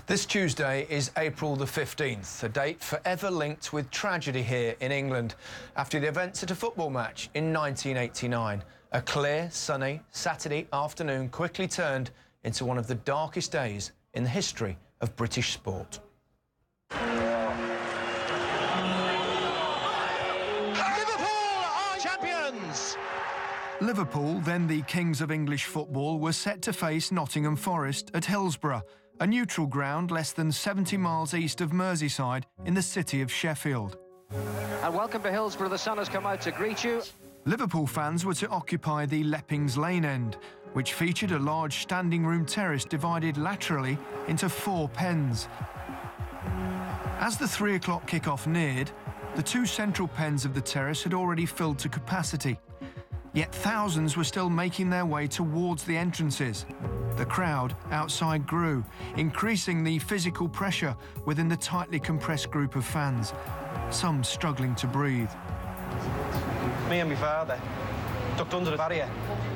This Tuesday is April the 15th, a date forever linked with tragedy here in England after the events at a football match in 1989. A clear, sunny Saturday afternoon quickly turned into one of the darkest days in the history of British sport. Liverpool are champions! Liverpool, then the kings of English football, were set to face Nottingham Forest at Hillsborough, a neutral ground less than 70 miles east of Merseyside in the city of Sheffield. And welcome to Hillsborough. The sun has come out to greet you. Liverpool fans were to occupy the Leppings Lane end, which featured a large standing room terrace divided laterally into 4 pens. As the 3 o'clock kick-off neared, the 2 central pens of the terrace had already filled to capacity. Yet thousands were still making their way towards the entrances. The crowd outside grew, increasing the physical pressure within the tightly compressed group of fans, some struggling to breathe. Me and my father ducked under the barrier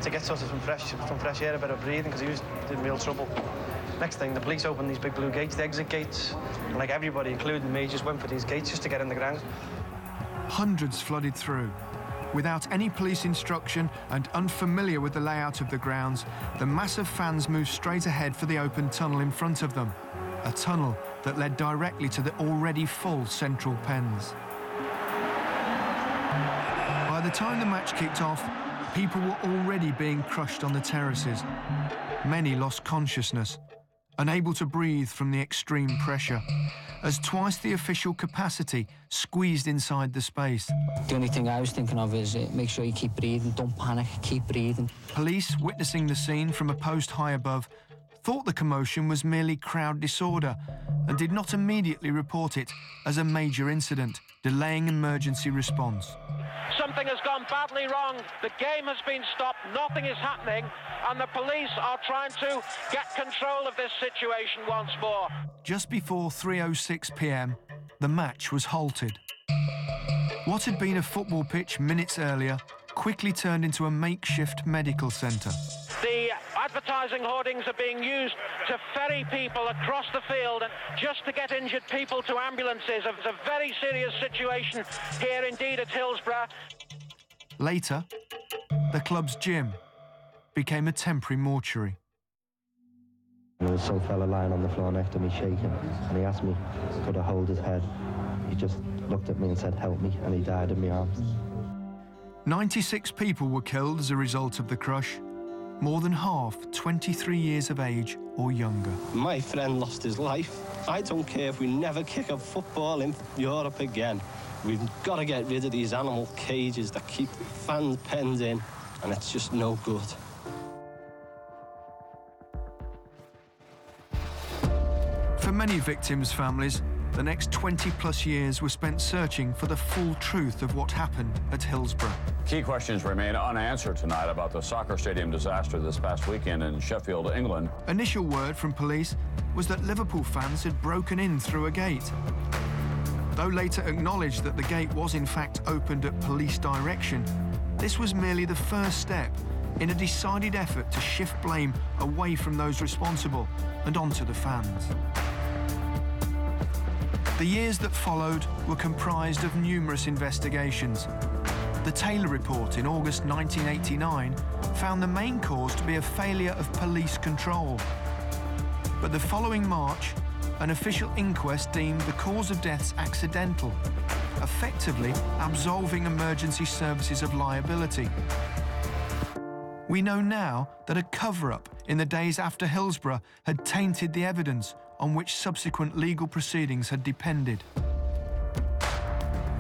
to get us some fresh air, a bit of breathing, because he was in real trouble. Next thing, the police opened these big blue gates, the exit gates, and like everybody, including me, just went for these gates just to get in the ground. Hundreds flooded through. Without any police instruction and unfamiliar with the layout of the grounds, the mass of fans moved straight ahead for the open tunnel in front of them, a tunnel that led directly to the already full central pens. By the time the match kicked off, people were already being crushed on the terraces. Many lost consciousness, unable to breathe from the extreme pressure, as twice the official capacity squeezed inside the space. The only thing I was thinking of is make sure you keep breathing, don't panic, keep breathing. Police, witnessing the scene from a post high above, thought the commotion was merely crowd disorder and did not immediately report it as a major incident, delaying emergency response. Something has gone badly wrong. The game has been stopped, nothing is happening, and the police are trying to get control of this situation once more. Just before 3:06 p.m, the match was halted. What had been a football pitch minutes earlier quickly turned into a makeshift medical centre. The advertising hoardings are being used to ferry people across the field and just to get injured people to ambulances. It's a very serious situation here indeed at Hillsborough. Later, the club's gym became a temporary mortuary. There was some fella lying on the floor next to me shaking, and he asked me, could I hold his head? He just looked at me and said, help me, and he died in my arms. 96 people were killed as a result of the crush, more than half 23 years of age or younger. My friend lost his life. I don't care if we never kick a football in Europe again. We've got to get rid of these animal cages that keep fans penned in, and it's just no good. For many victims' families, the next 20-plus years were spent searching for the full truth of what happened at Hillsborough. Key questions remain unanswered tonight about the soccer stadium disaster this past weekend in Sheffield, England. Initial word from police was that Liverpool fans had broken in through a gate. Though later acknowledged that the gate was in fact opened at police direction, this was merely the first step in a decided effort to shift blame away from those responsible and onto the fans. The years that followed were comprised of numerous investigations. The Taylor Report in August 1989 found the main cause to be a failure of police control. But the following March, an official inquest deemed the cause of deaths accidental, effectively absolving emergency services of liability. We know now that a cover-up in the days after Hillsborough had tainted the evidence on which subsequent legal proceedings had depended.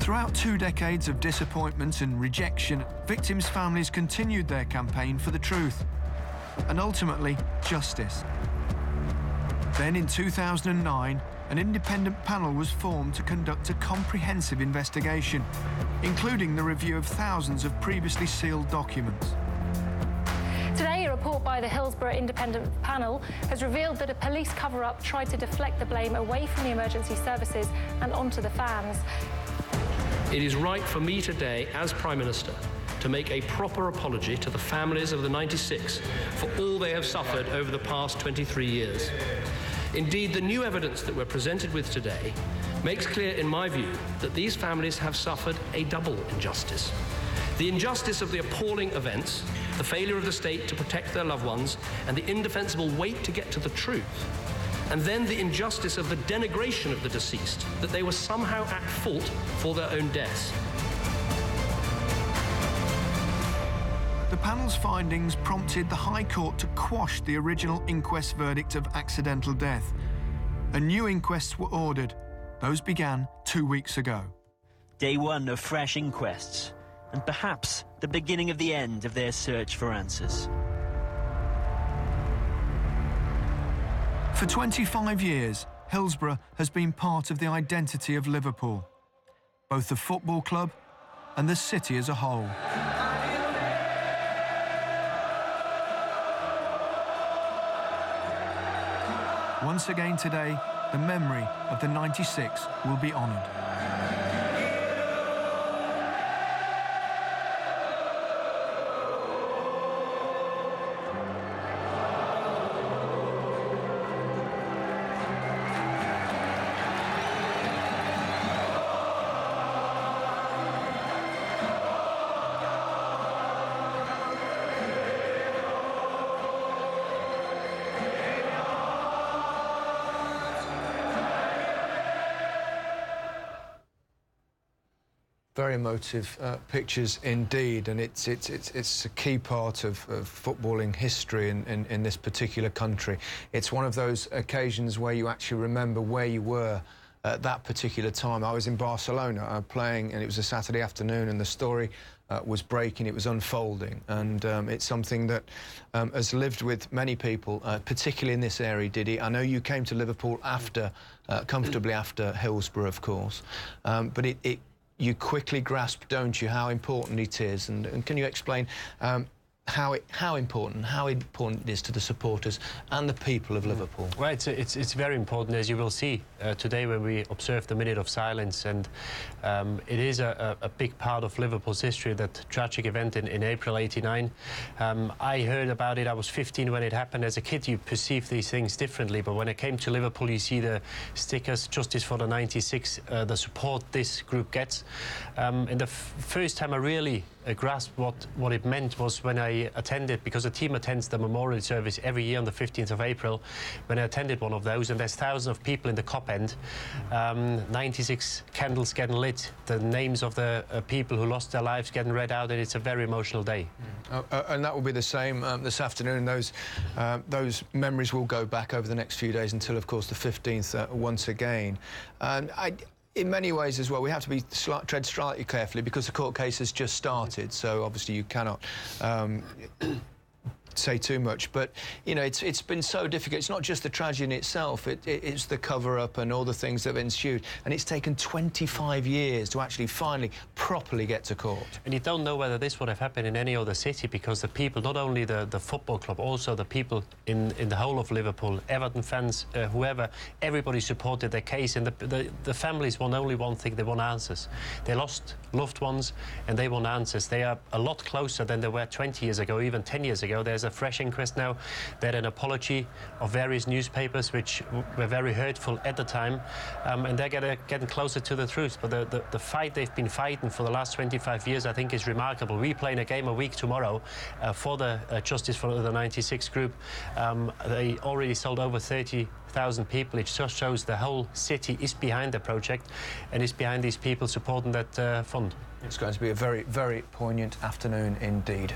Throughout 2 decades of disappointment and rejection, victims' families continued their campaign for the truth and ultimately justice. Then in 2009, an independent panel was formed to conduct a comprehensive investigation, including the review of thousands of previously sealed documents. Today, a report by the Hillsborough Independent Panel has revealed that a police cover-up tried to deflect the blame away from the emergency services and onto the fans. It is right for me today, as Prime Minister, to make a proper apology to the families of the 96 for all they have suffered over the past 23 years. Indeed, the new evidence that we're presented with today makes clear, in my view, that these families have suffered a double injustice. The injustice of the appalling events, the failure of the state to protect their loved ones, and the indefensible wait to get to the truth. And then the injustice of the denigration of the deceased, that they were somehow at fault for their own deaths. The panel's findings prompted the High Court to quash the original inquest verdict of accidental death. And new inquests were ordered. Those began 2 weeks ago. Day one of fresh inquests, and perhaps the beginning of the end of their search for answers. For 25 years, Hillsborough has been part of the identity of Liverpool, both the football club and the city as a whole. Once again today, the memory of the 96 will be honoured. Very emotive pictures indeed, and it's a key part of footballing history in this particular country. It's one of those occasions where you actually remember where you were at that particular time. I was in Barcelona playing, and it was a Saturday afternoon, and the story was breaking, it was unfolding, and it's something that has lived with many people, particularly in this area, Didi. I know you came to Liverpool after, comfortably after Hillsborough, of course, but you quickly grasp, don't you, how important it is, and can you explain how important it is to the supporters and the people of Liverpool? Well, it's very important, as you will see today when we observe the minute of silence, and it is a big part of Liverpool's history, that tragic event in April '89. I heard about it, I was 15 when it happened. As a kid you perceive these things differently, but when I came to Liverpool you see the stickers, Justice for the 96, the support this group gets. And the first time I really grasped what it meant was when I attended, because the team attends the memorial service every year on the 15th of April, when I attended one of those, and there's thousands of people in the cop end, 96 candles getting lit, the names of the people who lost their lives getting read out, and it's a very emotional day. And that will be the same this afternoon. Those memories will go back over the next few days until, of course, the 15th once again. In many ways as well, we have to tread slightly carefully because the court case has just started, so obviously you cannot say too much, but you know, it's been so difficult. It's not just the tragedy in itself, it's the cover-up and all the things that have ensued, and it's taken 25 years to actually finally properly get to court. And you don't know whether this would have happened in any other city, because the people, not only the football club, also the people in the whole of Liverpool, Everton fans, whoever, everybody supported their case, and the families want only one thing: they want answers. They lost loved ones and they want answers. They are a lot closer than they were 20 years ago, even 10 years ago. There's a fresh inquest now. There's an apology of various newspapers which were very hurtful at the time, and they're getting closer to the truth. But the fight they've been fighting for the last 25 years, I think, is remarkable. We play in a game a week tomorrow for the Justice for the 96 group. They already sold over 30,000 people. It just shows the whole city is behind the project and is behind these people supporting that fund. It's going to be a very, very poignant afternoon indeed.